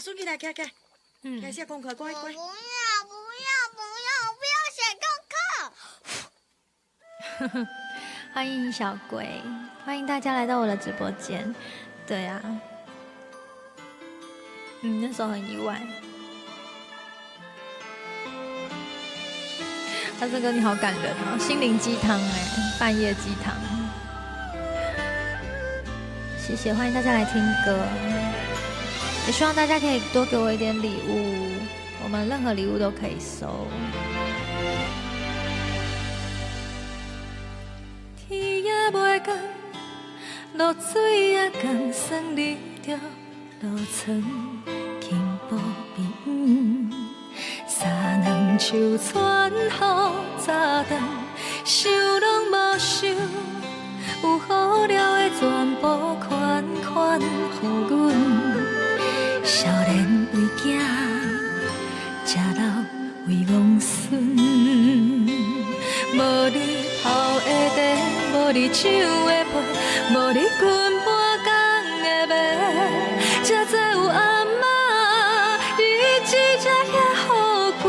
顺起来，起来，开始功课，乖乖。不要写功课。欢迎小鬼，欢迎大家来到我的直播间。对啊，那时候很意外。他这个你好感人哦，心灵鸡汤哎，半夜鸡汤。谢谢，欢迎大家来听歌，也希望大家可以多给我一点礼物，我们任何礼物都可以收。天也袂光，露水也共算你着路程轻步边，三两手传予早顿，想拢无想，有好了的全部款款予阮，少年为囝，食老为王孙，无你头的茶，无你手的杯，无你裙半工的麦，才知有阿嬷日子才遐好过。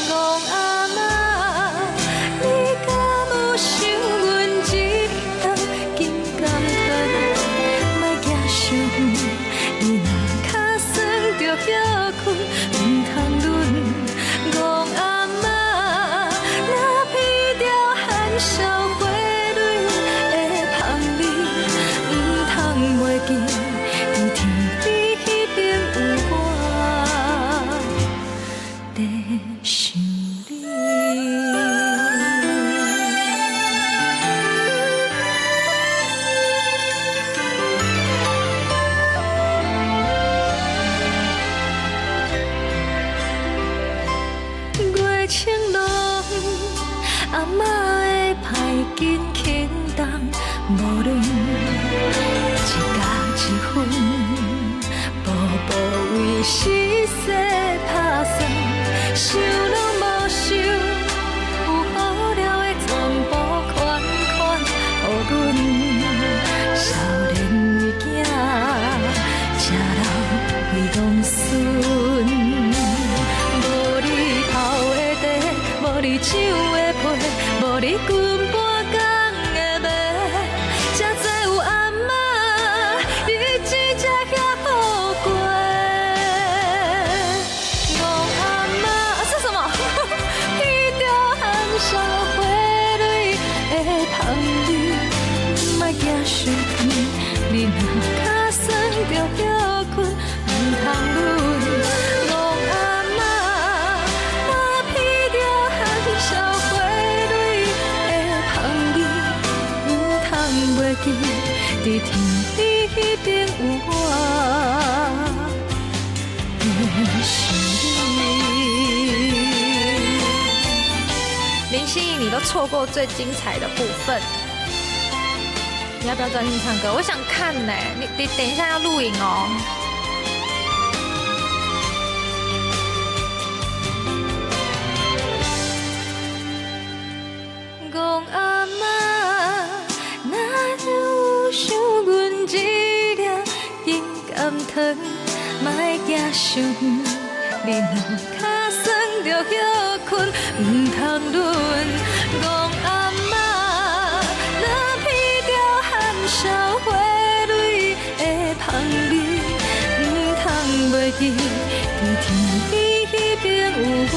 戆阿嬷，你敢有想阮一顿金甘甜，莫惊伤，你若脚酸着歇困，唔通论。戆阿嬷，若闻着含笑花蕊的香味，唔通袂记，伫天边迄边有我在想你。月青龙，阿嬷的歹紧轻重，无论一加一分，步步为时势打算，想拢无想，有好了的全部款款予阮，少年为囝，食老为王孙。无你头的茶，无你手的杯，无你裙半工的麦，才知有阿嬷日子才遐好过。戆阿嬷，是什么？闻着含笑花蕊的香味，莫惊伤，你若脚酸着歇困，唔通论。戆阿嬷，若闻着含笑花蕊的香味，唔通袂记，伫天边迄边有我在想你。林心怡，你都错过最精彩的部分。你要不要专心唱歌？我想看呢、你等一下要录影哦。戆阿嬷，哪有想阮一粒银甘糖，莫惊伤，你若脚酸着歇困，唔通论。戆阿嬷，若闻着含笑花蕊的香味，唔通袂记，伫天边迄边有我。